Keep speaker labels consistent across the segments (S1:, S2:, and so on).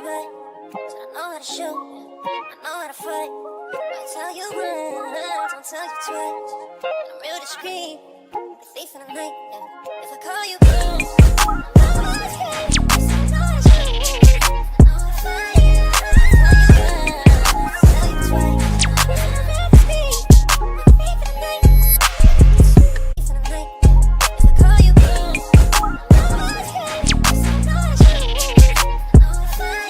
S1: play. So I know how to shoot, I know how to fight. I tell you once, I'll tell you twice. And I'm real discreet, the thief in the night, yeah. If I call you blues, I know how to skate. Yes, I know how to shoot, I know how to fight. I tell you once, I'll tell you twice. And I'm real discreet, the thief in the night. Thief in the night, yeah. If I call you blues, I know how to skate. Yes, I know how to shoot, I know how to fight.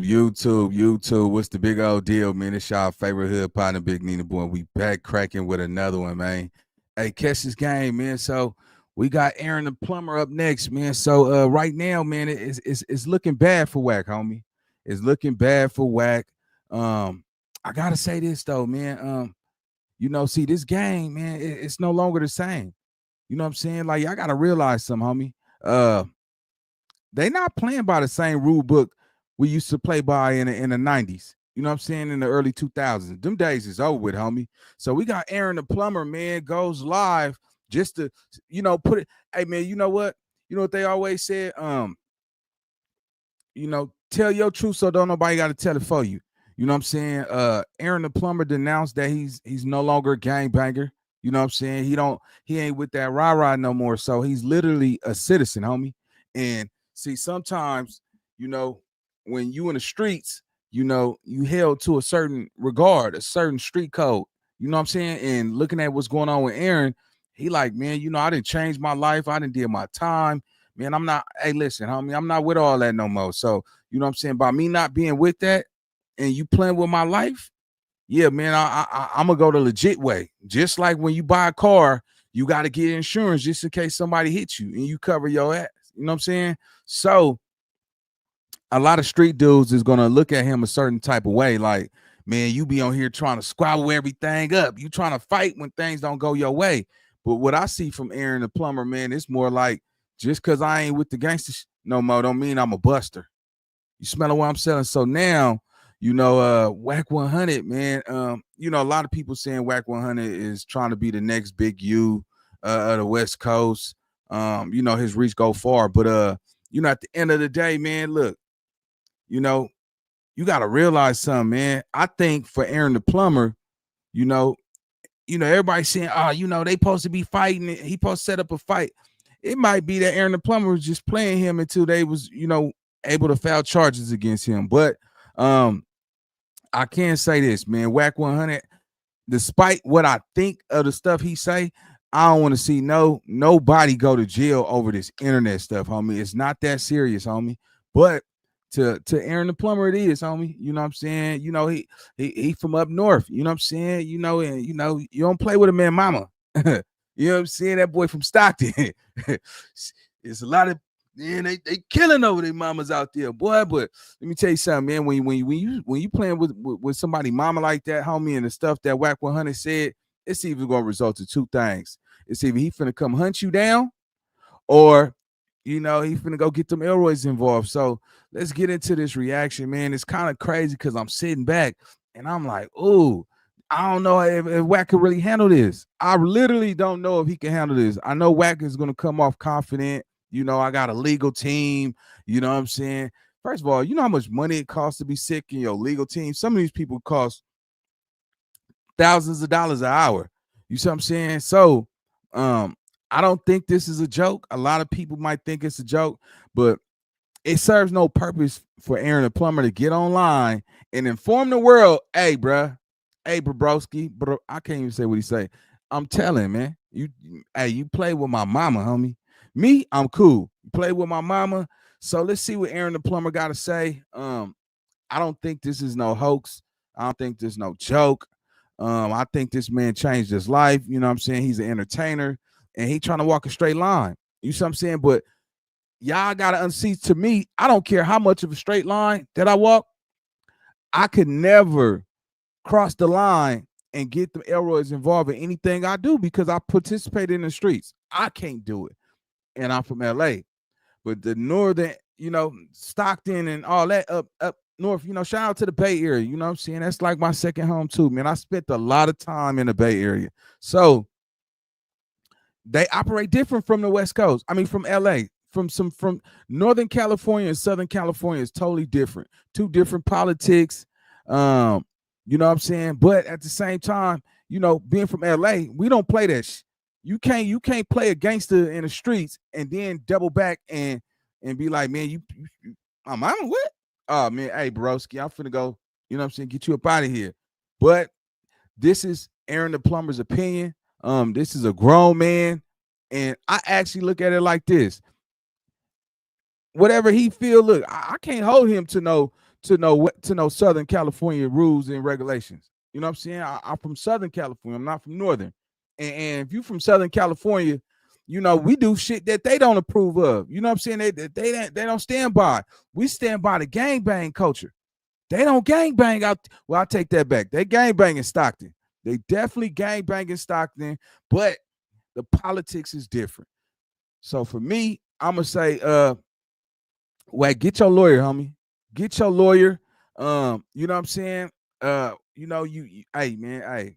S2: YouTube. What's the big old deal, man? It's y'all favorite hood partner, Big Nina Boy. We back cracking with another one, man. Hey, catch this game, man. So we got Aaron the Plumber up next, man. So right now, man, it's looking bad for Wack, homie. It's looking bad for Wack. I gotta say this though, man. See this game, man, it's no longer the same. You know what I'm saying? Like, I gotta realize something, homie. They not playing by the same rule book we used to play by in the 90s. You know what I'm saying? In the early 2000s. Them days is over with, homie. So we got Aaron the Plumber, man, goes live just to, put it. Hey, man, you know what? You know what they always said? Tell your truth so don't nobody got to tell it for you. You know what I'm saying? Aaron the Plumber denounced that he's no longer a gangbanger. You know what I'm saying? He ain't with that rah-rah no more. So he's literally a citizen, homie. And see, sometimes, when you in the streets, you held to a certain regard, a certain street code. You know what I'm saying? And looking at what's going on with Aaron, he like, man, I didn't change my life. I didn't did my time. Man, I'm not, hey, listen, homie, I'm not with all that no more. So, you know what I'm saying? By me not being with that and you playing with my life, yeah, man, I'm going to go the legit way. Just like when you buy a car, you got to get insurance just in case somebody hits you and you cover your ass. You know what I'm saying? So a lot of street dudes is going to look at him a certain type of way. Like, man, you be on here trying to squabble everything up. You trying to fight when things don't go your way. But what I see from Aaron the Plumber, man, it's more like, just because I ain't with the gangsters no more don't mean I'm a buster. You smell what I'm selling? So now, Wack 100, man, a lot of people saying Wack 100 is trying to be the next big U of the West Coast. His reach go far. But, at the end of the day, man, look, you got to realize something, man. I think for Aaron the Plumber, everybody saying, they supposed to be fighting. He supposed to set up a fight. It might be that Aaron the Plumber was just playing him until they was, able to file charges against him. But I can say this, man, Wack 100, despite what I think of the stuff he say, I don't want to see nobody go to jail over this internet stuff, homie. It's not that serious, homie. But to Aaron the Plumber, it is, homie. You know what I'm saying? He from up north. You know what I'm saying? And you don't play with a man, mama. You know what I'm saying? That boy from Stockton. It's a lot of, man, they killing over their mamas out there, boy. But let me tell you something, man. When you playing with somebody mama like that, homie, and the stuff that Wack 100 said, it's either going to result in two things. It's either he finna come hunt you down, or he finna go get them Elroys involved. So let's get into this reaction, man. It's kind of crazy because I'm sitting back and I'm like, ooh, I don't know if Wack can really handle this. I literally don't know if he can handle this. I know Wack is going to come off confident. I got a legal team. You know what I'm saying? First of all, you know how much money it costs to be sick in your legal team? Some of these people cost thousands of dollars an hour. You see what I'm saying? So I don't think this is a joke. A lot of people might think it's a joke, but it serves no purpose for Aaron the Plumber to get online and inform the world, hey, bruh, hey, Broski, bro, I can't even say what he say. I'm telling, man, you play with my mama, homie. Me, I'm cool. You play with my mama. So let's see what Aaron the Plumber got to say. I don't think this is no hoax. I don't think there's no joke. I think this man changed his life. You know what I'm saying? He's an entertainer and he trying to walk a straight line. You see what I'm saying? But y'all got to unsee, to me, I don't care how much of a straight line that I walk. I could never cross the line and get the Elroys involved in anything I do because I participate in the streets. I can't do it. And I'm from LA. But the northern, Stockton and all that up North, shout out to the Bay Area. You know what I'm saying? That's like my second home too, man. I spent a lot of time in the Bay Area. So they operate different from the West Coast. I mean, from LA, from Northern California and Southern California is totally different. Two different politics. You know what I'm saying? But at the same time, being from LA, we don't play that. You can't play a gangster in the streets and then double back and be like, man, I'm what? Oh man, hey broski, I'm finna go. You know what I'm saying? Get you up out of here. But this is Aaron the Plumber's opinion. This is a grown man, and I actually look at it like this: whatever he feel, look, I can't hold him to no Southern California rules and regulations. You know what I'm saying? I'm from Southern California. I'm not from Northern. And if you from Southern California, we do shit that they don't approve of. You know what I'm saying? They don't stand by. We stand by the gangbang culture. They don't gangbang out. Well, I take that back. They gangbang in Stockton. They definitely gangbang in Stockton, but the politics is different. So for me, I'm gonna say, Wack, get your lawyer, homie. Get your lawyer. You know what I'm saying? Hey man, hey,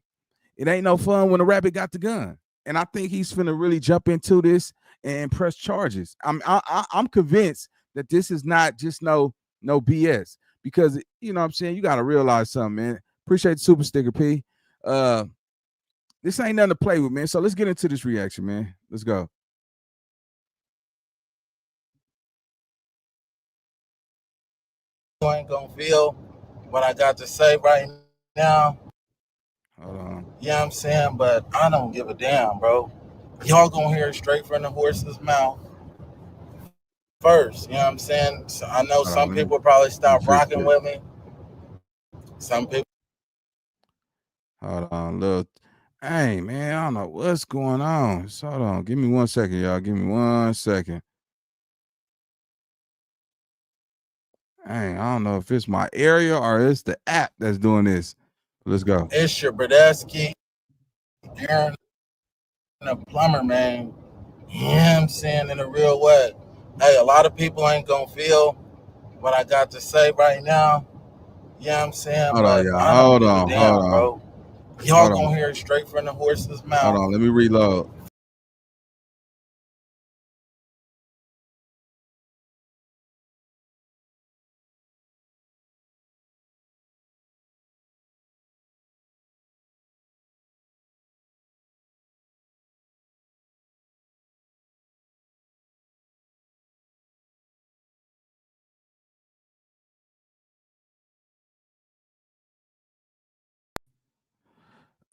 S2: it ain't no fun when a rabbit got the gun. And I think he's finna really jump into this and press charges. I'm convinced that this is not just no BS, because you know what I'm saying, you gotta realize something, man. Appreciate the super sticker, P. This ain't nothing to play with, man. So let's get into this reaction, man. Let's go.
S3: You ain't gonna feel what I got to say right now.
S2: Hold on.
S3: You know what I'm saying? But I don't give a damn, bro. Y'all gonna hear it straight from the horse's mouth first. You know what I'm saying? So I know
S2: Hold on,
S3: some people probably stop
S2: fix
S3: rocking
S2: this.
S3: with me. Some people.
S2: Hold on, look. Hey, man, I don't know what's going on. So hold on. Give me 1 second, y'all. Give me 1 second. Hey, I don't know if it's my area or it's the app that's doing this. Let's go.
S3: It's your Bradesky, Aaron the Plumber, man. You know what I'm saying? In a real way. Hey, a lot of people ain't gonna feel what I got to say right now. You know what I'm saying?
S2: Hold on,
S3: But
S2: y'all.
S3: I don't
S2: Hold
S3: give a
S2: on. Hold
S3: damn,
S2: on.
S3: bro. Y'all
S2: Hold
S3: gonna
S2: on.
S3: hear it straight from the horse's
S2: Hold
S3: mouth.
S2: on. Let me reload.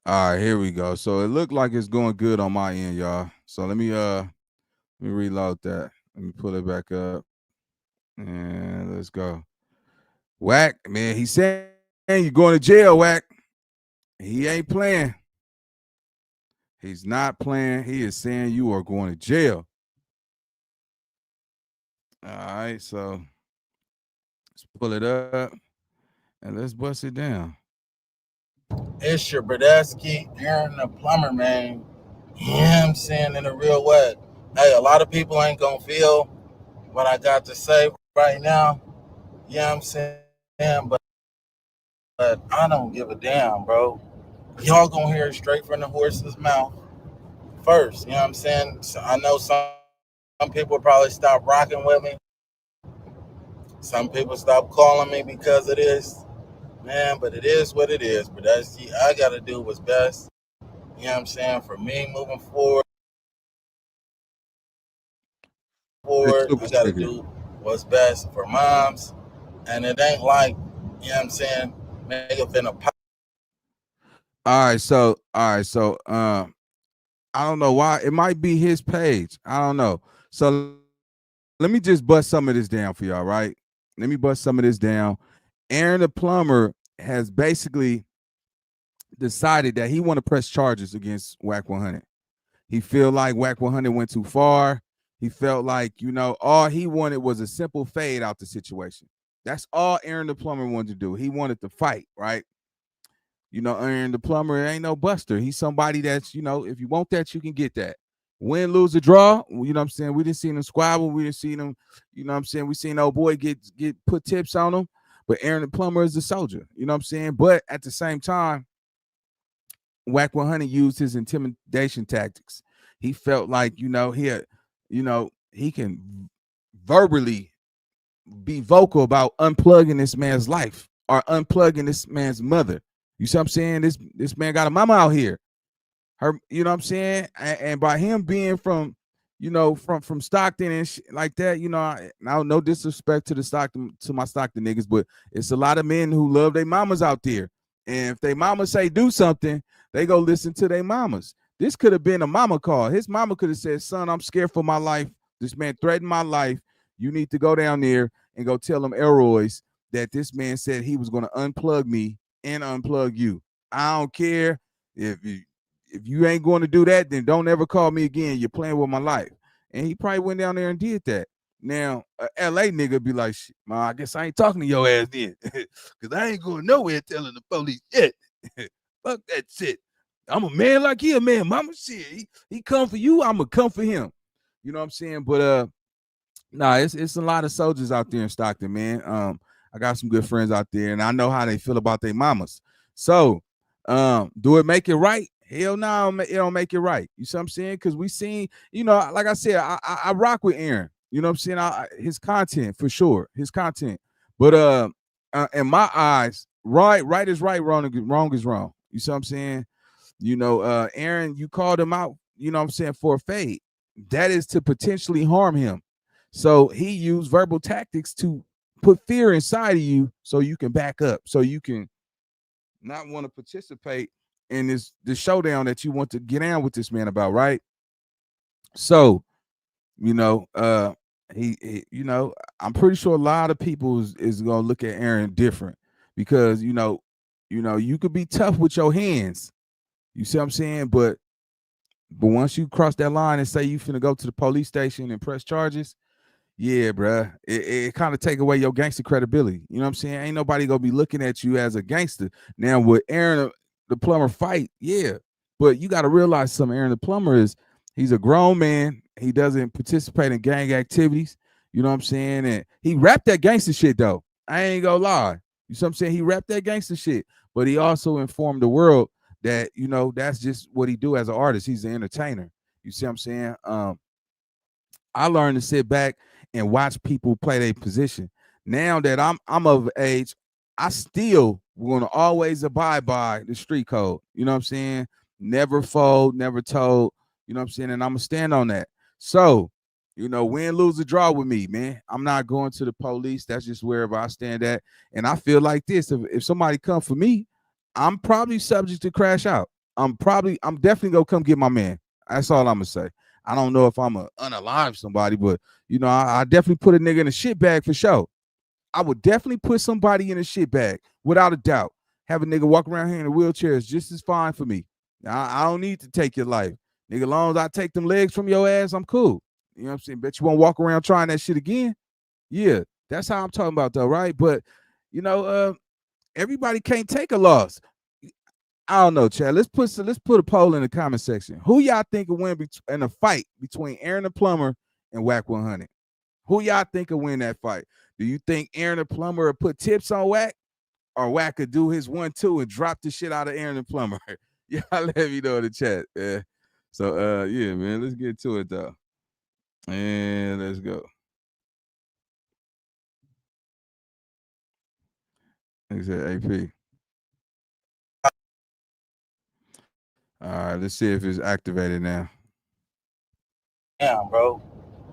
S2: All right, here we go. So it looked like it's going good on my end, y'all. So let me reload that. Let me pull it back up. And let's go. Wack, man, he's saying you're going to jail, Wack. He ain't playing. He's not playing. He is saying you are going to jail. All right, so let's pull it up and let's bust it down.
S3: It's your Bradesky, Aaron the Plumber, man. You know what I'm saying? In a real way. Hey, a lot of people ain't gonna feel what I got to say right now. You know what I'm saying? But I don't give a damn, bro. Y'all gonna hear it straight from the horse's mouth first. You know what I'm saying? So I know some people probably stop rocking with me. Some people stop calling me because of this. Man, but it is what it is. But I gotta do what's best. You know what I'm saying? For me moving forward,
S2: Big super
S3: I gotta
S2: sticker.
S3: do what's best for moms. And it ain't like, you know what I'm saying, nigga finna pop.
S2: All right, so I don't know why. It might be his page. I don't know. So let me just bust some of this down for y'all, right? Let me bust some of this down. Aaron the Plumber has basically decided that he want to press charges against Wack 100. He feel like Wack 100 went too far. He felt like, all he wanted was a simple fade out the situation. That's all Aaron the Plumber wanted to do. He wanted to fight, right? Aaron the Plumber ain't no buster. He's somebody that's, if you want that, you can get that. Win, lose, or draw. You know what I'm saying? We didn't see him squabble. We didn't see him, you know what I'm saying? We seen old boy get put tips on him. but Aaron the Plumber is a soldier. You know what I'm saying? But at the same time, Wack 100 used his intimidation tactics. He felt like, he can verbally be vocal about unplugging this man's life or unplugging this man's mother. You see what I'm saying? This man got a mama out here. Her, you know what I'm saying? And by him being from, from Stockton and like that, now no disrespect to my Stockton niggas, but it's a lot of men who love their mamas out there. And if they mama say do something, they go listen to their mamas. This could have been a mama call. His mama could have said, son, I'm scared for my life. This man threatened my life. You need to go down there and go tell them Elroy's that this man said he was going to unplug me and unplug you. I don't care if you ain't going to do that, then don't ever call me again. You're playing with my life. And he probably went down there and did that. Now, a LA nigga be like, man, I guess I ain't talking to your ass then. Because I ain't going nowhere telling the police yet. Fuck that shit. I'm a man like he a man. Mama shit. He come for you, I'm going to come for him. You know what I'm saying? But nah, it's a lot of soldiers out there in Stockton, man. I got some good friends out there, and I know how they feel about their mamas. So, do it make it right? Hell no, it don't make it right. You see what I'm saying? Because we seen, like I said, I rock with Aaron. You know what I'm saying? His content for sure, his content. But in my eyes, right is right, wrong is wrong. You see what I'm saying? Aaron, you called him out. You know what I'm saying, for a fade. That is to potentially harm him. So he used verbal tactics to put fear inside of you, so you can back up, so you can not want to participate in this showdown that you want to get down with this man about, right? So, he I'm pretty sure a lot of people is gonna look at Aaron different because you could be tough with your hands. You see what I'm saying? But once you cross that line and say you finna go to the police station and press charges, yeah, bruh, it kind of take away your gangster credibility. You know what I'm saying? Ain't nobody gonna be looking at you as a gangster. Now with Aaron the Plumber fight, yeah, but you got to realize something. Aaron the Plumber he's a grown man. He doesn't participate in gang activities. You know what I'm saying? And he rapped that gangster shit though. I ain't gonna lie. You see what I'm saying? He rapped that gangster shit, but he also informed the world that that's just what he do as an artist. He's an entertainer. You see what I'm saying? I learned to sit back and watch people play their position. Now that I'm of age, I still want to always abide by the street code. You know what I'm saying? Never fold, never told. You know what I'm saying? And I'm gonna stand on that. So, win, lose, or draw with me, man. I'm not going to the police. That's just wherever I stand at. And I feel like this: if somebody come for me, I'm probably subject to crash out. I'm definitely gonna come get my man. That's all I'm gonna say. I don't know if I'm a unalive somebody, but I definitely put a nigga in a shit bag for sure. I would definitely put somebody in a shit bag without a doubt. Have a nigga walk around here in a wheelchair is just as fine for me. I don't need to take your life. Nigga, as long as I take them legs from your ass, I'm cool. You know what I'm saying? Bet you won't walk around trying that shit again. Yeah, that's how I'm talking about though, right? But everybody can't take a loss. I don't know, Chad. Let's put a poll in the comment section. Who y'all think will win in a fight between Aaron the Plumber and Wack 100? Who y'all think will win that fight? Do you think Aaron the Plumber will put tips on Wack, or Wack could do his 1-2 and drop the shit out of Aaron the Plumber? Y'all let me know in the chat, man. So yeah, man, let's get to it though. And let's go. Thanks, AP. All right, let's see if it's activated now.
S3: Yeah, bro.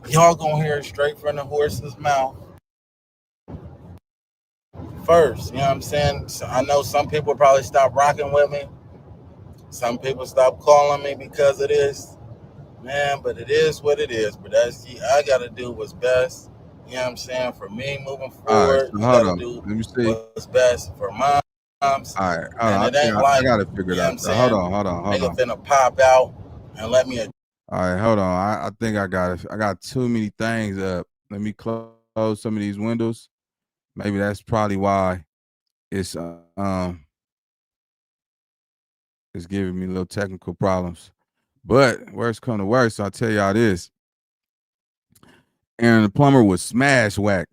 S3: Y'all gonna hear it straight from the horse's mouth first. You know what I'm saying? So I know some people probably stop rocking with me. Some people stop calling me because of this. Man, but it is what it is. But I gotta do what's best. You know what I'm saying? For me moving forward,
S2: all right, so
S3: you gotta do
S2: let me see.
S3: what's best for moms.
S2: All right, hold on.
S3: And it ain't
S2: I gotta figure it out. So hold on.
S3: Nigga finna pop out and let me.
S2: All right, hold on. I think I got it. I got too many things up. Let me close some of these windows. Maybe that's probably why it's giving me little technical problems. But worst come to worst, I'll tell y'all this. Aaron the Plumber would smash Wack.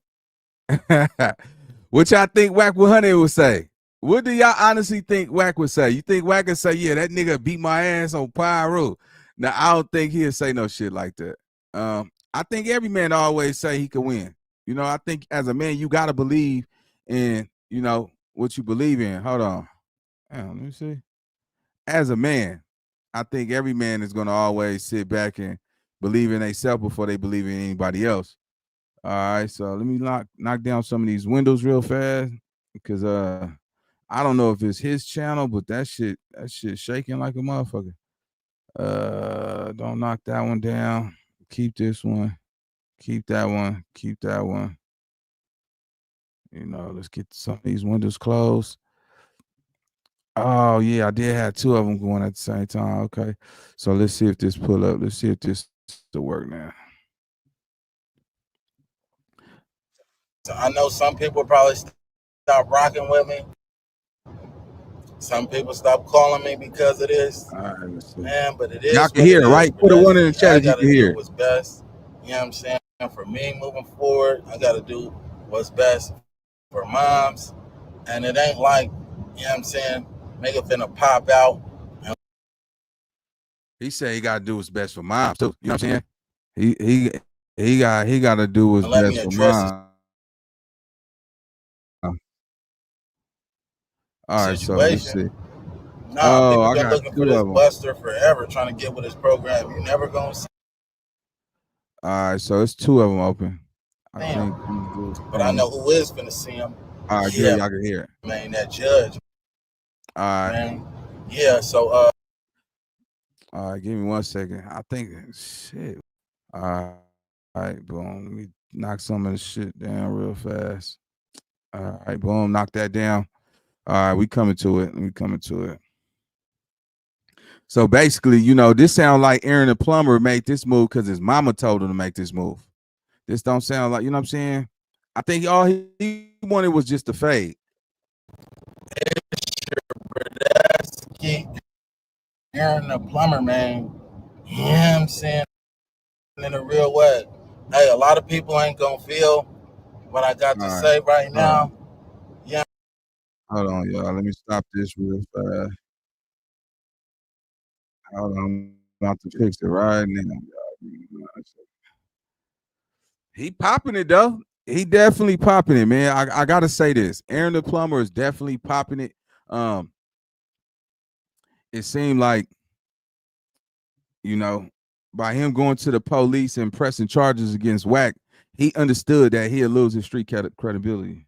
S2: Which I think Wack 100 would say. What do y'all honestly think Wack would say? You think Wack would say, yeah, that nigga beat my ass on Pyro? Now, I don't think he'll say no shit like that. I think every man always say he can win. You know, I think as a man, you got to believe in, you know, what you believe in. Hold on. Damn, let me see. As a man, I think every man is going to always sit back and believe in themselves before they believe in anybody else. All right, so let me knock down some of these windows real fast because I don't know if it's his channel, but that shit shaking like a motherfucker. Don't knock that one down. Keep this one. Keep that one. Keep that one. You know, let's get some of these windows closed. Oh yeah, I did have two of them going at the same time. Okay, so let's see if this pull up. Let's see if this will work now.
S3: So I know some people probably stop rocking with me. Some people stop calling me because of this.
S2: All right, let's see.
S3: Man, but it
S2: Y'all
S3: is
S2: can
S3: what
S2: hear
S3: it
S2: it,
S3: is.
S2: right? Put a one in the chat
S3: I
S2: if you
S3: gotta
S2: can hear
S3: do
S2: it.
S3: what's best. You know what I'm saying? For me moving forward, I gotta do what's best for moms. And it ain't like, you know what I'm saying, make it finna pop out.
S2: He said he gotta do what's best for moms too. You know what I'm saying? He got to do what's
S3: Let me
S2: best for
S3: address the
S2: moms. All right, so let's see.
S3: situation. Nah,
S2: Oh,
S3: people
S2: I
S3: been
S2: got
S3: looking for
S2: two
S3: this
S2: of them.
S3: buster forever, trying to get with his program. You never gonna see
S2: All right, so it's two of them open. I
S3: him.
S2: think these dudes.
S3: But I know who is finna see him.
S2: All right, good.
S3: Yeah,
S2: Y'all can hear it.
S3: man, that judge,
S2: All right.
S3: man. Yeah, so
S2: All right, give me 1 second. I think shit. All right, boom. Let me knock some of this shit down real fast. All right, boom. Knock that down. All right, we coming to it. Let me coming to it. So basically, you know, this sound like Aaron the Plumber made this move because his mama told him to make this move. This don't sound like, you know what I'm saying? I think all he wanted was just a fade.
S3: that's Aaron the Plumber, man. You know what I'm saying? In a real way. Hey, a lot of people ain't gonna feel what I got to say right now. Yeah.
S2: Hold on, y'all. Let me stop this real fast. Hold on. I'm about to fix it right now. He popping it though. He definitely popping it, man. I gotta say this. Aaron the Plumber is definitely popping it. It seemed like, you know, by him going to the police and pressing charges against Wack, he understood that he'll lose his street credibility.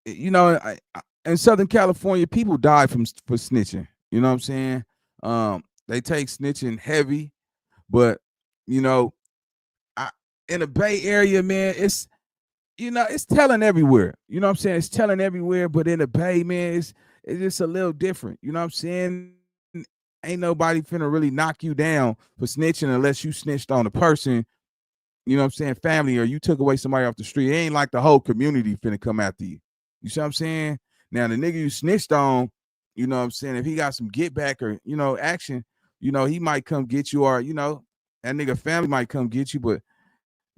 S2: You know, in Southern California, people die for snitching. You know what I'm saying? They take snitching heavy, but you know, in the Bay Area, man, it's it's telling everywhere. You know what I'm saying? It's telling everywhere, but in the Bay, man, it's just a little different. You know what I'm saying? Ain't nobody finna really knock you down for snitching unless you snitched on a person, you know what I'm saying, family, or you took away somebody off the street. It ain't like the whole community finna come after you. You see what I'm saying? Now the nigga you snitched on, you know what I'm saying, if he got some get back or, you know, action, you know, he might come get you, or, you know, that nigga family might come get you, but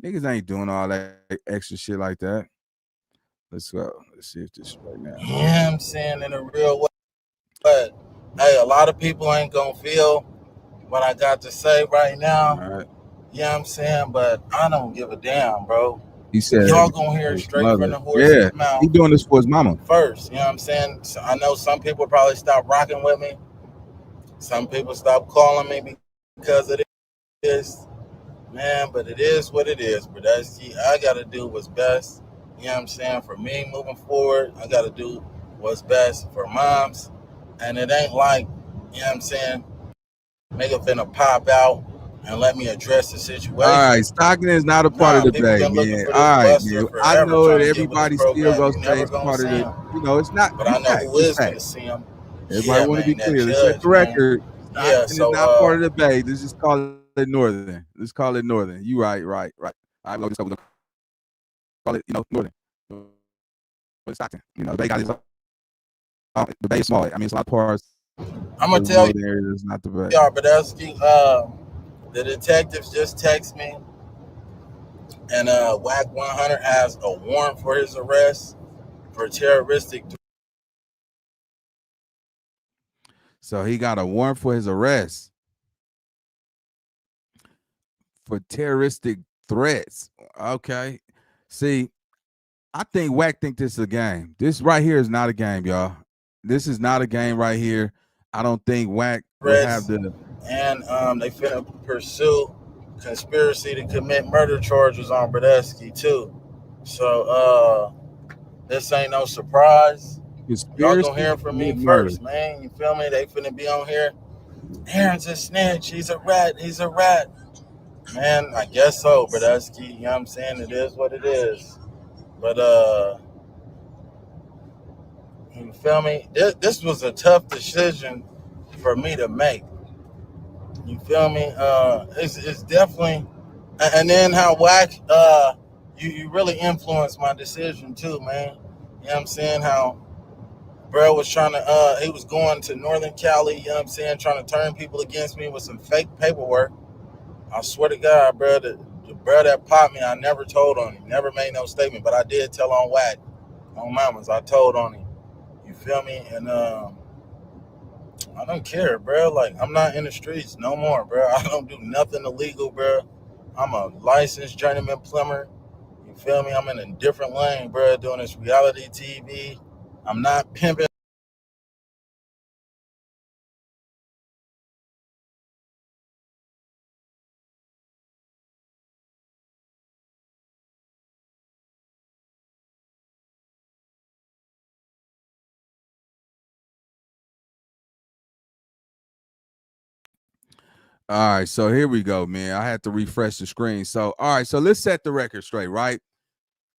S2: niggas ain't doing all that extra shit like that. Let's go. Let's see if this is right now.
S3: You know what I'm saying? In a real way. But hey, a lot of people ain't gonna feel what I got to say right now.
S2: All right.
S3: You know what I'm saying? But I don't give a damn, bro.
S2: He said
S3: Y'all gonna hear it straight from the horse's mouth.
S2: He doing this for his mama
S3: first. You know what I'm saying? So I know some people probably stop rocking with me. Some people stop calling me because of this. Man, but it is what it is. But I gotta do what's best. You know what I'm saying? For me moving forward, I gotta do what's best for moms. And it ain't like, you know what I'm saying, make it finna pop out and let me address the situation.
S2: All right, stocking is not a part of the bag, man. All right, man. I know that everybody still gonna say it's part of the, you know, it's not.
S3: But I know who is gonna see him.
S2: Everybody want to be clear. Let's set the record. Stocking is not part of the bag. Let's just call it Northern. Let's call it Northern. You right. I know this couple call it, you know, Northern. But Stockton, you know, they got his. The Bay is small. I mean, it's a lot of parts.
S3: I'm gonna tell you,
S2: it's not the Bay.
S3: y'all, but that's The detectives just text me, and Wack 100 has a warrant for his arrest for terroristic.
S2: So he got a warrant for his arrest for terroristic threats. Okay. See, I think Wack think this is a game. This right here is not a game, y'all. This is not a game right here. I don't think Wack would have
S3: Threats,
S2: the
S3: and they finna pursue conspiracy to commit murder charges on Brodesky too. So this ain't no surprise. Y'all gonna
S2: conspiracy
S3: hear
S2: to
S3: from me
S2: commit murder.
S3: first, man. You feel me? They finna be on here. Aaron's a snitch. He's a rat. He's a rat. Man, I guess so, Brodesky. You know what I'm saying? It is what it is. But you feel me? This was a tough decision for me to make. You feel me? It's definitely, and then how Wack you really influenced my decision too, man. You know what I'm saying? How bro was trying to he was going to Northern Cali, you know what I'm saying, trying to turn people against me with some fake paperwork. I swear to God, bro, the bro that popped me, I never told on him, never made no statement, but I did tell on Wack, on mamas, I told on him. You feel me? And I don't care, bro. Like, I'm not in the streets no more, bro. I don't do nothing illegal, bro. I'm a licensed journeyman plumber. You feel me? I'm in a different lane, bro, doing this reality TV. I'm not pimping.
S2: All right, so here we go, man. I had to refresh the screen. So, all right, so let's set the record straight, right?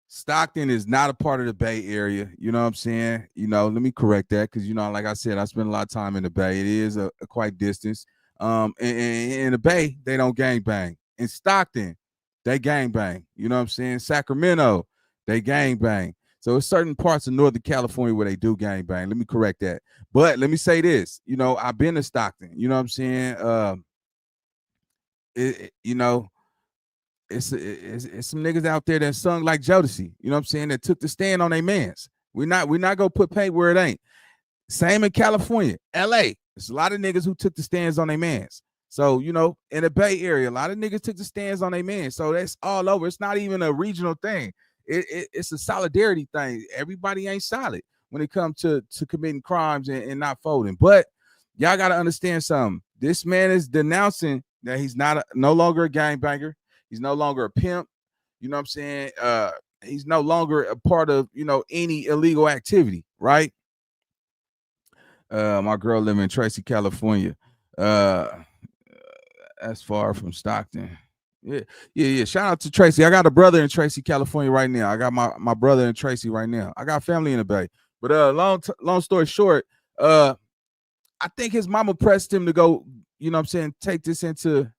S2: Stockton is not a part of the Bay Area. You know what I'm saying? Let me correct that because like I said, I spent a lot of time in the Bay. It is a quite distance. In the Bay, they don't gang bang. In Stockton, they gang bang. You know what I'm saying? Sacramento, they gang bang. So it's certain parts of Northern California where they do gang bang. Let me correct that. But let me say this. I've been to Stockton. You know what I'm saying? It, you know, it's some niggas out there that sung like Jodeci, you know what I'm saying, that took the stand on their mans. We're not gonna put paint where it ain't. Same in California, LA. There's a lot of niggas who took the stands on their mans. So, in the Bay Area, a lot of niggas took the stands on their mans. So that's all over. It's not even a regional thing. It's a solidarity thing. Everybody ain't solid when it comes to committing crimes and not folding. But y'all gotta understand something. This man is denouncing that he's no longer a gangbanger. He's no longer a pimp. You know what I'm saying? He's no longer a part of, any illegal activity, right? My girl live in Tracy, California. That's far from Stockton. Yeah. Shout out to Tracy. I got a brother in Tracy, California right now. I got my brother in Tracy right now. I got family in the Bay. But long story short, I think his mama pressed him to go, you know what I'm saying, take this into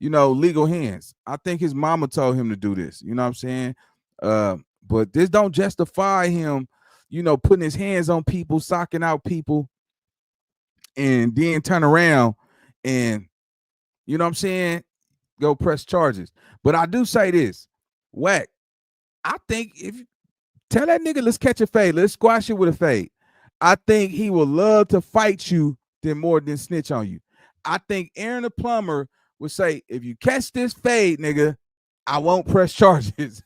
S2: legal hands. I think his mama told him to do this. You know what I'm saying? But this don't justify him, putting his hands on people, socking out people, and then turn around and, you know what I'm saying, go press charges. But I do say this, Wack, I think if tell that nigga, let's catch a fade, let's squash it with a fade. I think he will love to fight you more than snitch on you. I think Aaron the Plumber would say, if you catch this fade, nigga, I won't press charges.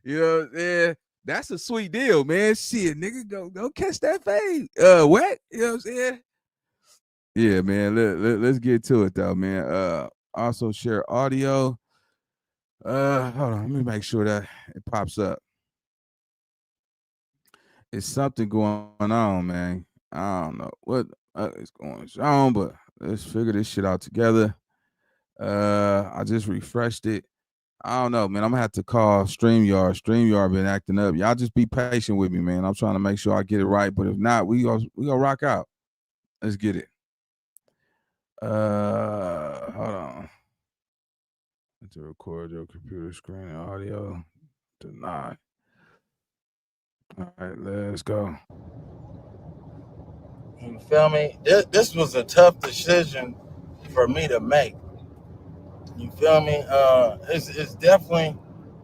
S2: You know what I'm saying? That's a sweet deal, man. Shit, nigga, go catch that fade. What? You know what I'm saying? Yeah, man. Let's get to it though, man. Also share audio. Hold on, let me make sure that it pops up. It's something going on, man. I don't know what is going on, but let's figure this shit out together. I just refreshed it. I don't know, man. I'm gonna have to call StreamYard. StreamYard been acting up. Y'all just be patient with me, man. I'm trying to make sure I get it right. But if not, we gonna rock out. Let's get it. Hold on. To record your computer screen and audio. Deny. All right, let's go.
S3: You feel me? This was a tough decision for me to make. You feel me? It's definitely,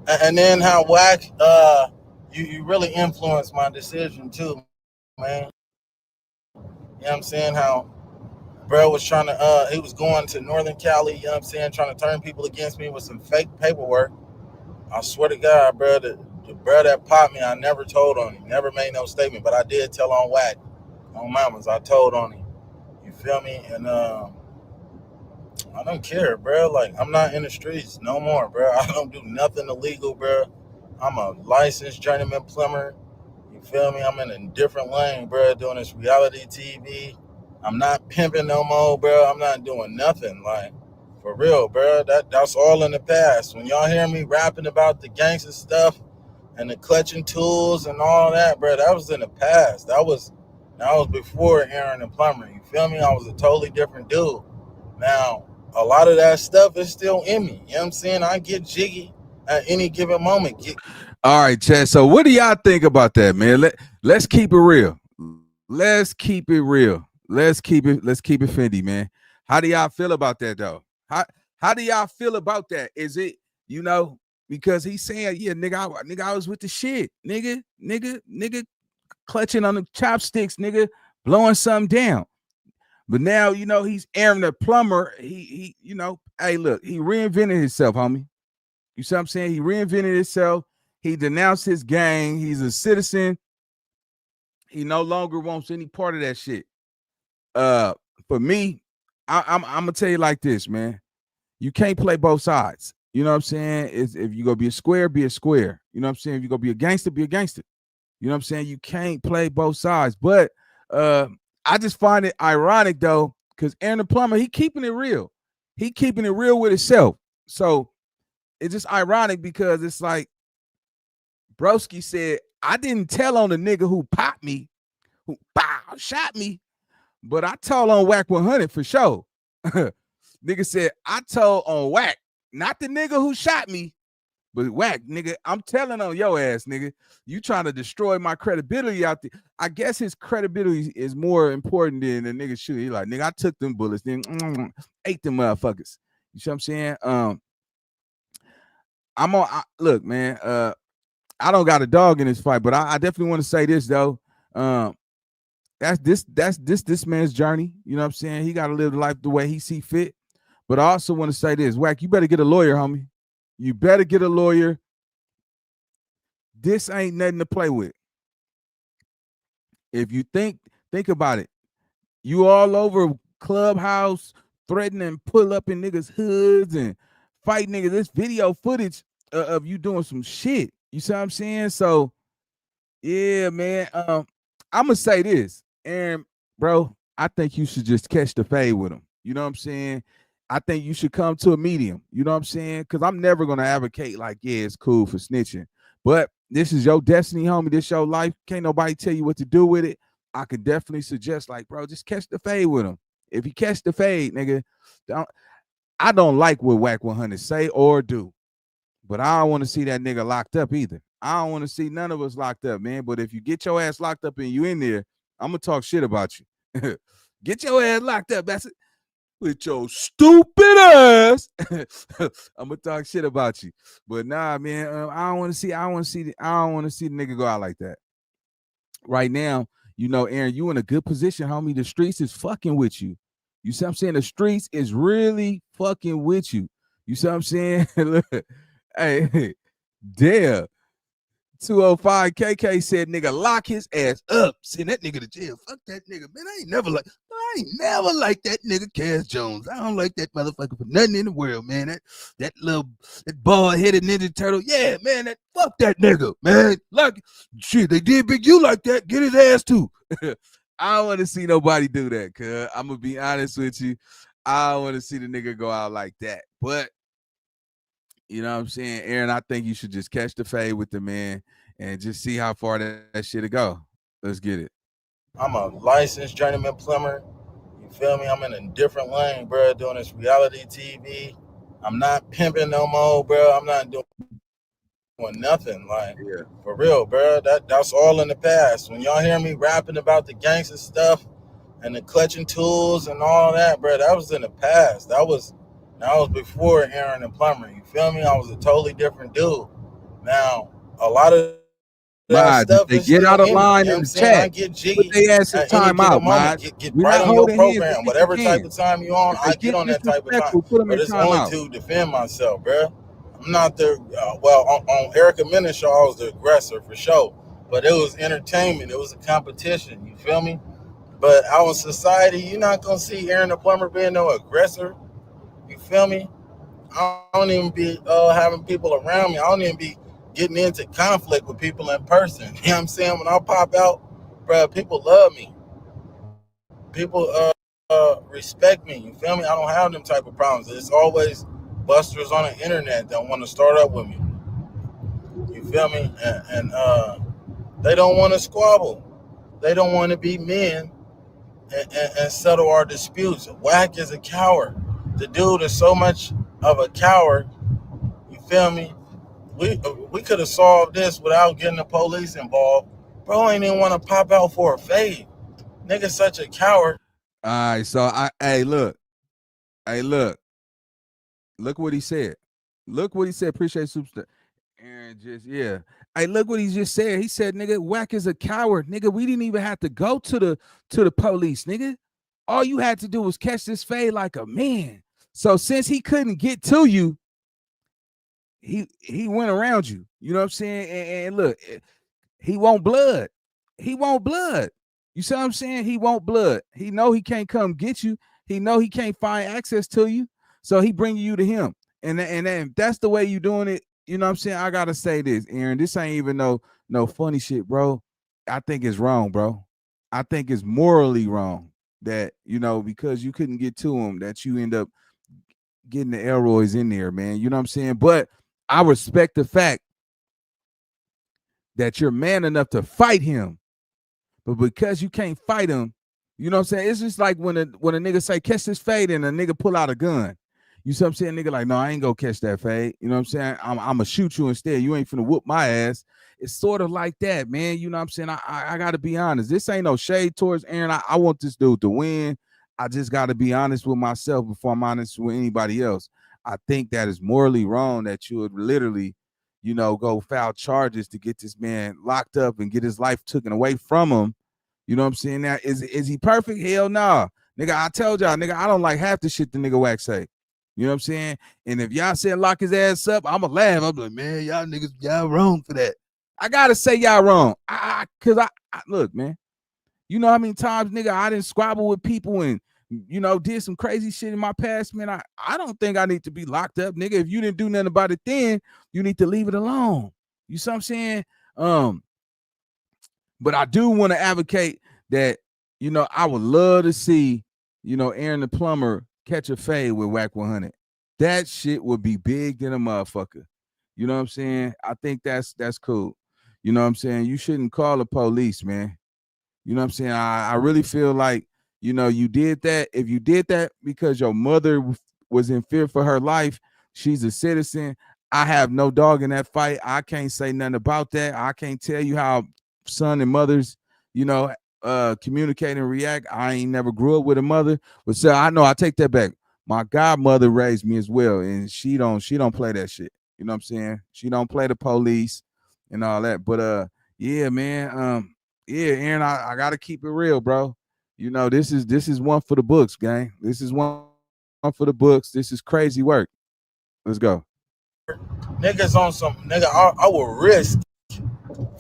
S3: and then how Wack, you really influenced my decision too, man. You know what I'm saying? How bro was trying to, he was going to Northern Cali, you know what I'm saying, trying to turn people against me with some fake paperwork. I swear to God, bro, the bro that popped me, I never told on him, never made no statement, but I did tell on Wack, on mamas, I told on him. You feel me? And I don't care, bro. Like, I'm not in the streets no more, bro. I don't do nothing illegal, bro. I'm a licensed journeyman plumber. You feel me? I'm in a different lane, bro, doing this reality TV. I'm not pimping no more, bro. I'm not doing nothing. Like, for real, bro. That's all in the past. When y'all hear me rapping about the gangster stuff and the clutching tools and all that, bro, that was in the past. That was before Aaron and Plummer. You feel me? I was a totally different dude. Now, a lot of that stuff is still in me. You know what I'm saying? I get jiggy at any given moment.
S2: All right, Chad. So what do y'all think about that, man? Let's keep it real. Let's keep it real. Let's keep it Fendi, man. How do y'all feel about that though? How do y'all feel about that? Is it, because he's saying, yeah, nigga, I was with the shit. Nigga, clutching on the chopsticks, nigga, blowing something down. But now, he's Aaron the Plumber. He, hey, look, he reinvented himself, homie. You see what I'm saying? He reinvented himself. He denounced his gang. He's a citizen. He no longer wants any part of that shit. For me, I'm gonna tell you like this, man. You can't play both sides. You know what I'm saying? If you gonna be a square, be a square. You know what I'm saying? If you gonna be a gangster, be a gangster. You know what I'm saying? You can't play both sides. But I just find it ironic though, because Aaron the Plumber, he keeping it real. He keeping it real with himself. So it's just ironic because it's like Broski said, I didn't tell on the nigga who popped me, who shot me, but I told on Wack 100 for sure. Nigga said, I told on Wack, not the nigga who shot me, but Wack, nigga, I'm telling on your ass, nigga. You trying to destroy my credibility out there. I guess his credibility is more important than the nigga shooting. He like, nigga, I took them bullets, then ate them motherfuckers. You see what I'm saying? Look, man, I don't got a dog in this fight, but I definitely want to say this though. That's this man's journey. You know what I'm saying? He got to live the life the way he see fit. But I also want to say this, Wack, you better get a lawyer, homie. You better get a lawyer. This ain't nothing to play with. If you think about it, you all over Clubhouse threatening pull up in niggas' hoods and fight niggas. This video footage of you doing some shit. You see what I'm saying? So, yeah, man. I'm gonna say this, Aaron, bro. I think you should just catch the fade with him. You know what I'm saying? I think you should come to a medium. You know what I'm saying? Because I'm never gonna advocate like, yeah, it's cool for snitching. But this is your destiny, homie. This your life. Can't nobody tell you what to do with it. I could definitely suggest, like, bro, just catch the fade with him. If you catch the fade, nigga, I don't like what Wack 100 say or do. But I don't want to see that nigga locked up either. I don't want to see none of us locked up, man. But if you get your ass locked up and you in there, I'm gonna talk shit about you. Get your ass locked up. That's it. With your stupid ass. I'm gonna talk shit about you. But nah, man. I don't want to see the nigga go out like that. Right now, Aaron, you in a good position, homie. The streets is fucking with you. You see what I'm saying? The streets is really fucking with you. You see what I'm saying? Look. Hey, damn. 205 KK said, nigga, lock his ass up. Send that nigga to jail. Fuck that nigga, man. I ain't never like that nigga Cass Jones. I don't like that motherfucker for nothing in the world, man. That bald-headed Ninja Turtle. Yeah, man, fuck that nigga, man. Like, shit, they did Big U like that. Get his ass too. I don't want to see nobody do that, cuz. I'm going to be honest with you. I don't want to see the nigga go out like that. But you know what I'm saying? Aaron, I think you should just catch the fade with the man and just see how far that shit'll go. Let's get it.
S3: I'm a licensed journeyman plumber. You feel me? I'm in a different lane, bro, doing this reality TV. I'm not pimping no more, bro. I'm not doing nothing. Like,
S2: Yeah.
S3: for real, bro. That's all in the past. When y'all hear me rapping about the gangster stuff and the clutching tools and all that, bro, that was in the past. That was That was before Aaron and Plummer. You feel me? I was a totally different dude. Now, a lot of that stuff is still
S2: Mod,
S3: in
S2: just
S3: me.
S2: they
S3: You know what
S2: get
S3: I'm
S2: out of
S3: saying? I
S2: line in
S3: get
S2: the chat.
S3: jiggy
S2: Put
S3: at
S2: their
S3: any
S2: ass in
S3: given
S2: timeout,
S3: moment.
S2: Mod.
S3: Get right
S2: We're
S3: on
S2: not
S3: your
S2: holding hands
S3: program,
S2: until you
S3: whatever type
S2: can.
S3: of time you on,
S2: If
S3: I
S2: they
S3: get
S2: get
S3: on that type of time.
S2: disrespectful, put them
S3: But
S2: in
S3: it's only
S2: timeout.
S3: to defend myself, bro. I'm not the on Erica Mena show. I was the aggressor for sure, but it was entertainment. It was a competition. You feel me? But out in society, you're not gonna see Aaron the Plumber being no aggressor. You feel me? I don't even be having people around me. I don't even be getting into conflict with people in person. You know what I'm saying? When I pop out, bro, people love me. People respect me. You feel me? I don't have them type of problems. It's always busters on the internet that want to start up with me. You feel me? And they don't want to squabble. They don't want to be men and settle our disputes. Wack is a coward. The dude is so much of a coward. You feel me? We could have solved this without getting the police involved. Bro ain't even want to pop out for a fade. Nigga such a coward.
S2: All right, so hey, look what he said. Look what he said. Appreciate Superstar. And just yeah. Hey, look what he just said. He said, nigga, Wack is a coward. Nigga, we didn't even have to go to the police, nigga. All you had to do was catch this fade like a man. So since he couldn't get to you, he went around you. You know what I'm saying? And look, he want blood. He want blood. You see what I'm saying? He want blood. He know he can't come get you. He know he can't find access to you. So he bring you to him. And then that's the way you doing it. You know what I'm saying? I gotta say this, Aaron. This ain't even no funny shit, bro. I think it's wrong, bro. I think it's morally wrong that because you couldn't get to him, that you end up getting the Elroys in there, man. You know what I'm saying? But I respect the fact that you're man enough to fight him. But because you can't fight him, you know what I'm saying? It's just like when a nigga say, catch this fade, and a nigga pull out a gun. You see what I'm saying? Nigga like, no, I ain't gonna catch that fade. You know what I'm saying? I'm gonna shoot you instead. You ain't finna whoop my ass. It's sort of like that, man. You know what I'm saying? I gotta be honest. This ain't no shade towards Aaron. I want this dude to win. I just gotta be honest with myself before I'm honest with anybody else. I think that is morally wrong that you would literally, go file charges to get this man locked up and get his life taken away from him. You know what I'm saying? Now, is he perfect? Hell nah. Nigga, I told y'all, nigga, I don't like half the shit the nigga Wack say. You know what I'm saying? And if y'all said lock his ass up, I'ma laugh. I'm like, man, y'all niggas, y'all wrong for that. I gotta say y'all wrong. Cause I look, man. You know how many times, nigga, I didn't squabble with people and did some crazy shit in my past, man. I don't think I need to be locked up, nigga. If you didn't do nothing about it then, you need to leave it alone. You see what I'm saying? But I do want to advocate that, I would love to see, Aaron the Plumber catch a fade with Wack 100. That shit would be big than a motherfucker. You know what I'm saying? I think that's cool. You know what I'm saying? You shouldn't call the police, man. You know what I'm saying? I really feel like, you did that. If you did that because your mother was in fear for her life, she's a citizen. I have no dog in that fight. I can't say nothing about that. I can't tell you how son and mothers, communicate and react. I ain't never grew up with a mother, but so I know I take that back. My godmother raised me as well, and she don't play that shit. You know what I'm saying? She don't play the police and all that. But yeah, man. Yeah, Aaron, I gotta keep it real, bro. This is one for the books, gang. This is one for the books. This is crazy work. Let's go.
S3: Niggas on some nigga. I will risk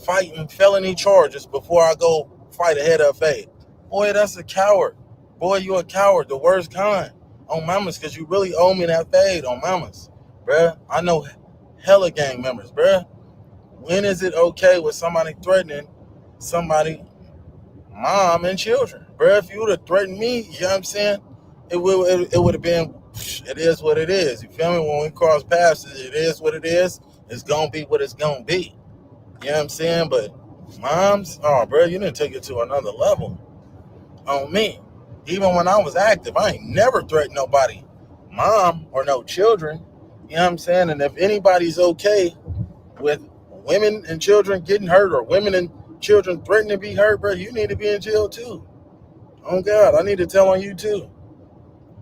S3: fighting felony charges before I go fight a head up fade. Boy, that's a coward. Boy, you a coward, the worst kind. On mamas, cause you really owe me that fade on mamas, bruh. I know hella gang members, bruh. When is it okay with somebody threatening somebody, mom and children, bruh? If you would have threatened me, you know what I'm saying? It would have been. It is what it is. You feel me? When we cross paths, it is what it is. It's gonna be what it's gonna be. You know what I'm saying? But moms, oh, bro, you didn't take it to another level on me. Even when I was active, I ain't never threatened nobody, mom or no children. You know what I'm saying? And if anybody's okay with women and children getting hurt or women and children threatening to be hurt, bro, you need to be in jail too. Oh, God, I need to tell on you too.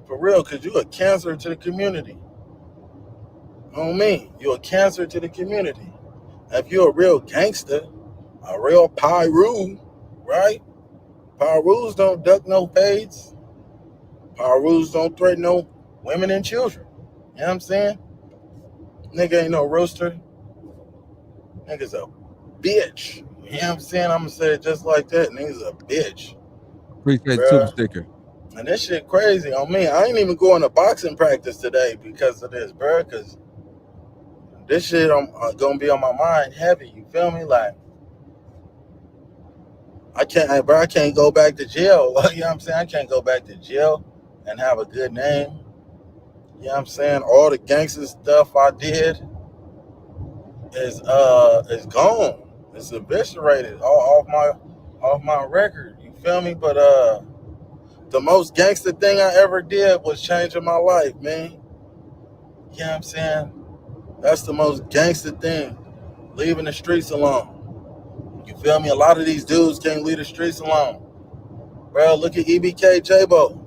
S3: For real, because you a cancer to the community. On me, you a cancer to the community. If you're a real gangster, a real Pyru, right? Pyrus don't duck no fades. Pyrus don't threaten no women and children. You know what I'm saying? Nigga ain't no rooster. Nigga's a bitch. You know what I'm saying? I'm gonna say it just like that. Nigga's a bitch,
S2: Appreciate the super
S3: bruh.
S2: sticker.
S3: And this shit crazy on me. I ain't even going to boxing practice today because of this, bruh. Because this shit I'm gonna be on my mind heavy. You feel me? Like I can't go back to jail. You know what I'm saying? I can't go back to jail and have a good name. You know what I'm saying? All the gangster stuff I did is gone. It's eviscerated off my record. You feel me? But the most gangster thing I ever did was changing my life, man. You know what I'm saying? That's the most gangster thing. Leaving the streets alone. You feel me? A lot of these dudes can't leave the streets alone. Bro, look at EBK J-Bo.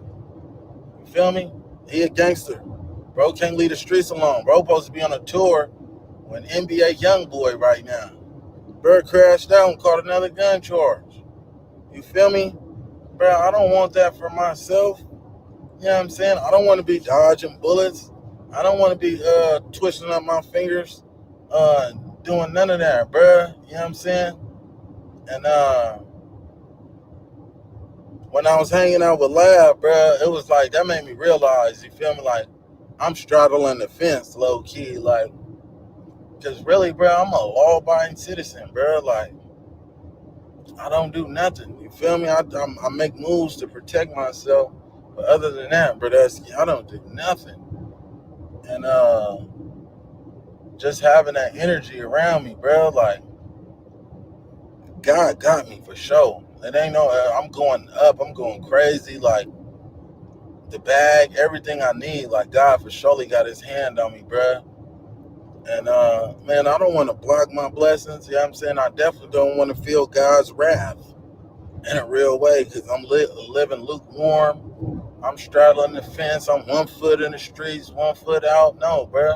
S3: You feel me? He a gangster. Bro can't leave the streets alone. Bro supposed to be on a tour with an NBA YoungBoy right now. Bro crashed out and caught another gun charge. You feel me? Bro, I don't want that for myself. You know what I'm saying? I don't want to be dodging bullets. I don't want to be twisting up my fingers, doing none of that, bro. You know what I'm saying? And when I was hanging out with Lab, bro, it was like, that made me realize, you feel me? Like, I'm straddling the fence, low key, like, because really, bro, I'm a law-abiding citizen, bro. Like, I don't do nothing. You feel me? I make moves to protect myself. But other than that, bro, I don't do nothing. And just having that energy around me, bro, like, God got me for sure. It ain't no, I'm going up, I'm going crazy. Like, the bag, everything I need, like, God for surely got his hand on me, bro. And man, I don't want to block my blessings. You know what I'm saying? I definitely don't want to feel God's wrath in a real way, because I'm living lukewarm. I'm straddling the fence. I'm 1 foot in the streets, 1 foot out. No, bro.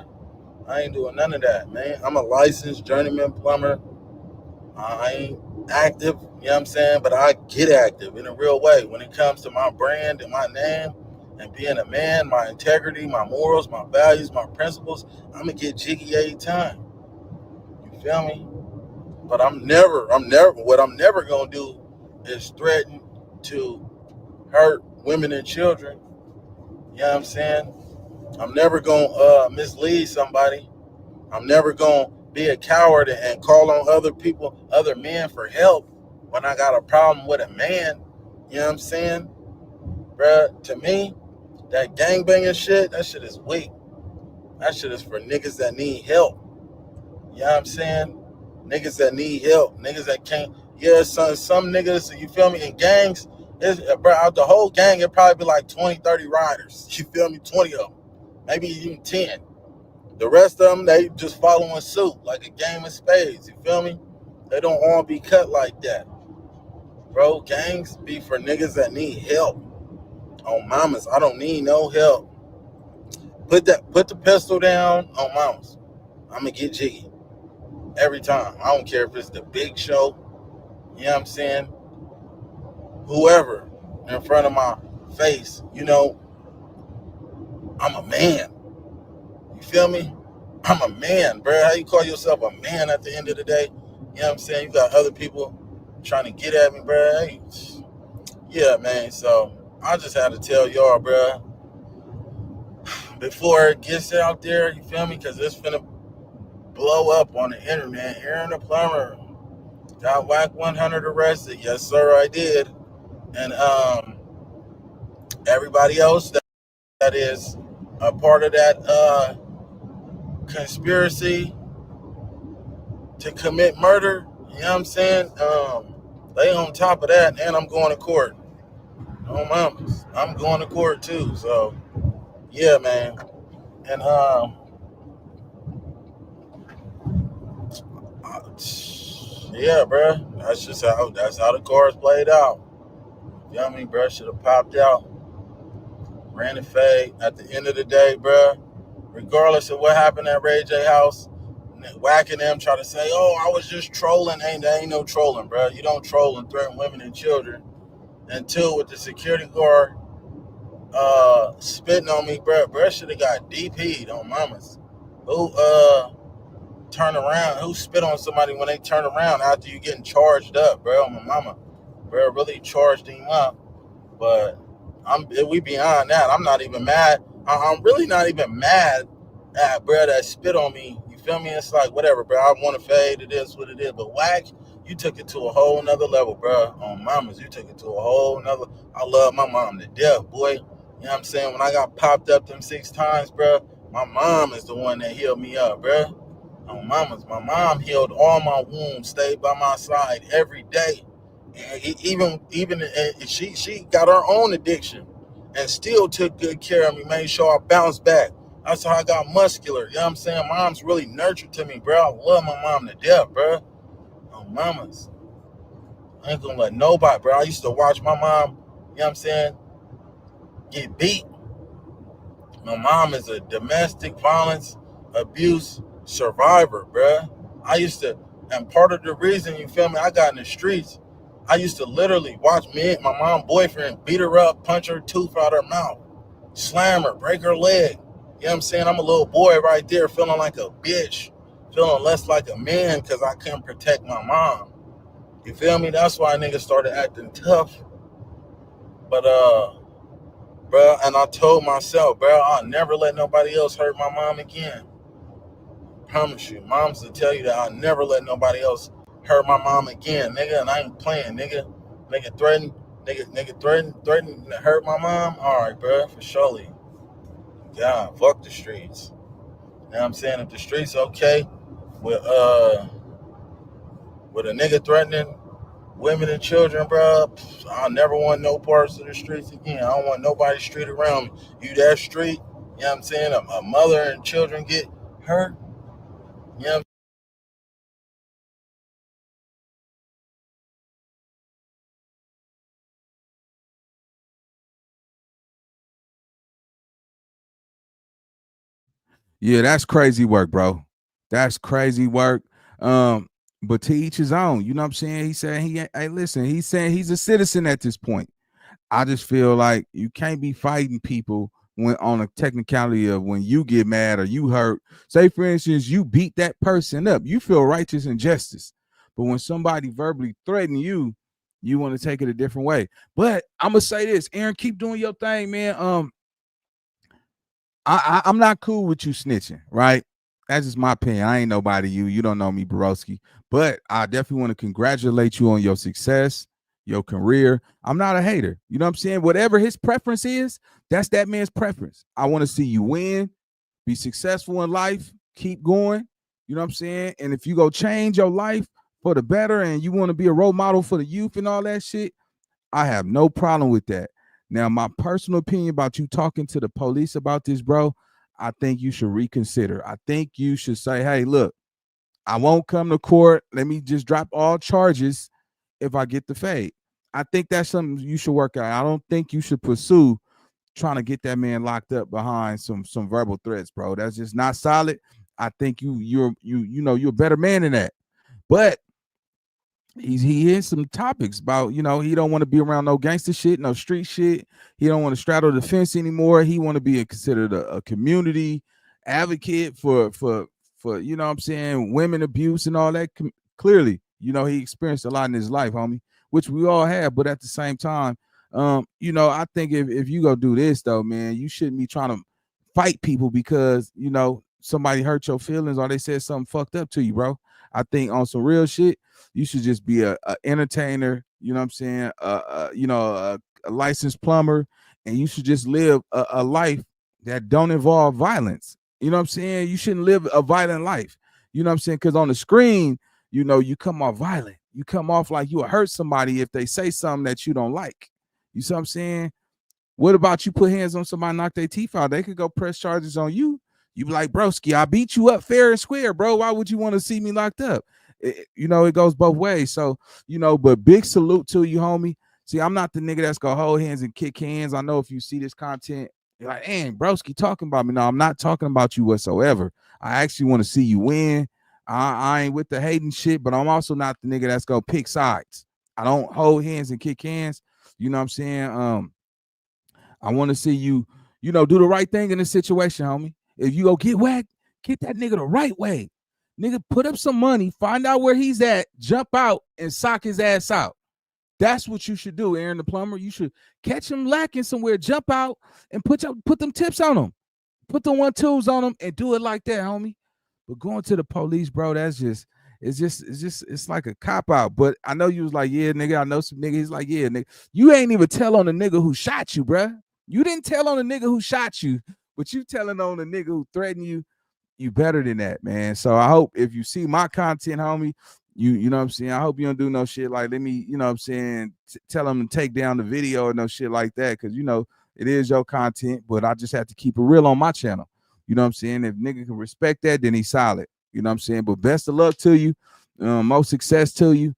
S3: I ain't doing none of that, man. I'm a licensed journeyman plumber. I ain't active, you know what I'm saying? But I get active in a real way. When it comes to my brand and my name and being a man, my integrity, my morals, my values, my principles, I'm going to get jiggy every time. You feel me? But what I'm never going to do is threaten to hurt women and children. You know what I'm saying? I'm never going to mislead somebody. I'm never going to be a coward and call on other men for help when I got a problem with a man. You know what I'm saying? Bruh, to me, that gangbanging shit, that shit is weak. That shit is for niggas that need help. You know what I'm saying? Niggas that need help. Niggas that can't. Yeah, some niggas, you feel me, in gangs, bro, out the whole gang, it'd probably be like 20, 30 riders. You feel me? 20 of them. Maybe even 10. The rest of them, they just following suit like a game of spades. You feel me? They don't all be cut like that. Bro, gangs be for niggas that need help. On mamas, I don't need no help. Put the pistol down on mamas. I'ma get jiggy. Every time. I don't care if it's the Big Show. You know what I'm saying? Whoever in front of my face, you know, I'm a man. You feel me? I'm a man, bro. How you call yourself a man at the end of the day? You know what I'm saying? You got other people trying to get at me, bro. Hey, yeah, man. So I just had to tell y'all, bro, before it gets out there, you feel me? Because it's finna blow up on the internet. Aaron the Plummer got Wack 100 arrested. Yes, sir, I did. And everybody else that is a part of that conspiracy to commit murder, you know what I'm saying? They on top of that, and I'm going to court. No mamas. I'm going to court too. So yeah, man. And yeah, bro. That's how the cards played out. You know what I mean, bro? Should have popped out ran the fade. At the end of the day, bro, regardless of what happened at Ray J house, whacking them try to say, "Oh, I was just trolling." Ain't no trolling, bro. You don't troll and threaten women and children. And two, with the security guard spitting on me, bro should have got DP'd on mamas. Who turn around? Who spit on somebody when they turn around after you getting charged up, bro? My mama, bro, really charged him up. But we beyond that. I'm not even mad. I'm really not even mad at bro that spit on me. You feel me? It's like whatever, bro. I want to fade. It is what it is. But Wack, you took it to a whole nother level, bro. On mamas, you took it to a whole nother. I love my mom to death, boy. You know what I'm saying? When I got popped up them 6 times, bro, my mom is the one that healed me up, bro. On mamas, my mom healed all my wounds, stayed by my side every day. And even she got her own addiction and still took good care of me, made sure I bounced back. That's how I got muscular. You know what I'm saying? Mom's really nurtured to me, bro. I love my mom to death, bro. Oh, mamas. I ain't gonna let nobody, bro. I used to watch my mom, you know what I'm saying, get beat. My mom is a domestic violence abuse survivor, bro. I used to, and part of the reason, you feel me, I got in the streets, I used to literally watch me and my mom boyfriend beat her up, punch her tooth out her mouth, slam her, break her leg. You know what I'm saying? I'm a little boy right there feeling like a bitch, feeling less like a man because I couldn't protect my mom. You feel me? That's why niggas started acting tough. But bro, and I told myself, bro, I'll never let nobody else hurt my mom again. Promise you. Moms will tell you that I'll never let nobody else hurt my mom again, nigga, and I ain't playing, nigga. Nigga threaten to hurt my mom? Alright, bro, for surely. God, fuck the streets. You know what I'm saying? If the streets okay with a nigga threatening women and children, bro, I'll never want no parts of the streets again. I don't want nobody's street around me. You that street, you know what I'm saying? A mother and children get hurt. You know what
S2: Yeah, that's crazy work, bro. That's crazy work. Um, but to each his own. You know what I'm saying? He said hey, listen, he's saying he's a citizen at this point. I just feel like you can't be fighting people when on a technicality of when you get mad or you hurt. Say, for instance, you beat that person up. You feel righteous and justice. But when somebody verbally threaten you, you want to take it a different way. But I'm gonna say this, Aaron, keep doing your thing, man. I'm not cool with you snitching, right? That's just my opinion. I ain't nobody you don't know me, Borowski. But I definitely want to congratulate you on your success, your career. I'm not a hater. You know what I'm saying? Whatever his preference is, that's that man's preference. I want to see you win, be successful in life, keep going. You know what I'm saying? And if you go change your life for the better and you want to be a role model for the youth and all that shit, I have no problem with that. Now, my personal opinion about you talking to the police about this, bro, I think you should reconsider. I think you should say, hey, look, I won't come to court. Let me just drop all charges if I get the fade. I think that's something you should work out. I don't think you should pursue trying to get that man locked up behind some verbal threats, bro. That's just not solid. I think you're a better man than that. But he has some topics about, he don't want to be around no gangster shit, no street shit. He don't want to straddle the fence anymore. He want to be considered a community advocate for what I'm saying, women abuse and all that. Clearly, he experienced a lot in his life, homie, which we all have. But at the same time, I think if you go do this though, man, you shouldn't be trying to fight people because somebody hurt your feelings or they said something fucked up to you, bro. I think on some real shit, you should just be a entertainer, you know what I'm saying? A licensed plumber, and you should just live a life that don't involve violence. You know what I'm saying? You shouldn't live a violent life. You know what I'm saying? Because on the screen, you come off violent. You come off like you will hurt somebody if they say something that you don't like. You see what I'm saying? What about you put hands on somebody, knock their teeth out? They could go press charges on you. You be like, broski, I beat you up fair and square, bro. Why would you want to see me locked up? It goes both ways. So, but big salute to you, homie. See, I'm not the nigga that's gonna hold hands and kick hands. I know if you see this content, You're like, "Damn, broski talking about me." No, I'm not talking about you whatsoever. I actually want to see you win. I ain't with the hating shit, but I'm also not the nigga that's gonna pick sides. I don't hold hands and kick hands. You know what I'm saying? I want to see you, do the right thing in this situation, homie. If you go get Wack, get that nigga the right way. Nigga, put up some money, find out where he's at, jump out, and sock his ass out. That's what you should do, Aaron the Plumber. You should catch him lacking somewhere, jump out, and put them tips on him. Put the 1-2s on him and do it like that, homie. But going to the police, bro, it's like a cop out. But I know you was like, yeah, nigga, I know some nigga. He's like, yeah, nigga. You ain't even tell on the nigga who shot you, bro. You didn't tell on the nigga who shot you, but you telling on the nigga who threatened you. You better than that, man. So I hope if you see my content, homie, you know what I'm saying? I hope you don't do no shit like, let me, you know what I'm saying, tell them to take down the video or no shit like that. Cause it is your content, but I just have to keep it real on my channel. You know what I'm saying? If nigga can respect that, then he's solid. You know what I'm saying? But best of luck to you. Most success to you.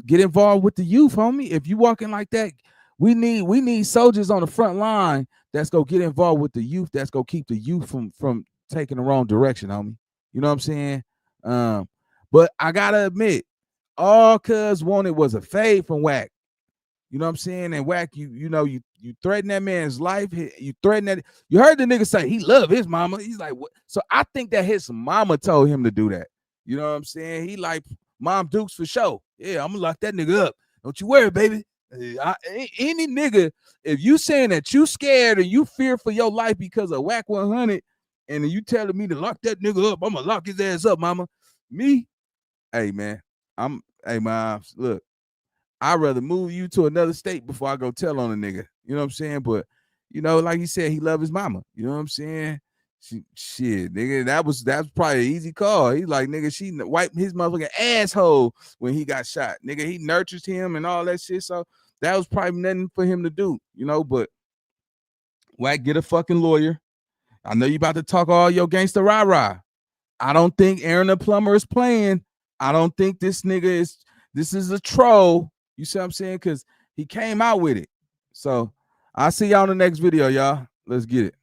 S2: Get involved with the youth, homie. If you walking like that, we need soldiers on the front line that's gonna get involved with the youth. That's gonna keep the youth from taking the wrong direction, homie. You know what I'm saying? But I gotta admit, all cuz wanted was a fade from Wack. You know what I'm saying? And Wack, you threaten that man's life. You threaten that. You heard the nigga say he love his mama. He's like, what? So I think that his mama told him to do that. You know what I'm saying? He like Mom Dukes for sure. Yeah, I'm gonna lock that nigga up. Don't you worry, baby. Any nigga, if you saying that you scared and you fear for your life because of Wack 100, and you telling me to lock that nigga up, I'm gonna lock his ass up, mama. Me, hey man, hey mom, look. I'd rather move you to another state before I go tell on a nigga. You know what I'm saying? But, like he said, he love his mama. You know what I'm saying? Shit, nigga, that's probably an easy call. He's like, nigga, she wiped his motherfucking asshole when he got shot. Nigga, he nurtures him and all that shit. So that was probably nothing for him to do, but Wack, get a fucking lawyer. I know you about to talk all your gangster rah-rah. I don't think Aaron the Plumber is playing. I don't think this is a troll. You see what I'm saying? Because he came out with it. So I'll see y'all in the next video, y'all. Let's get it.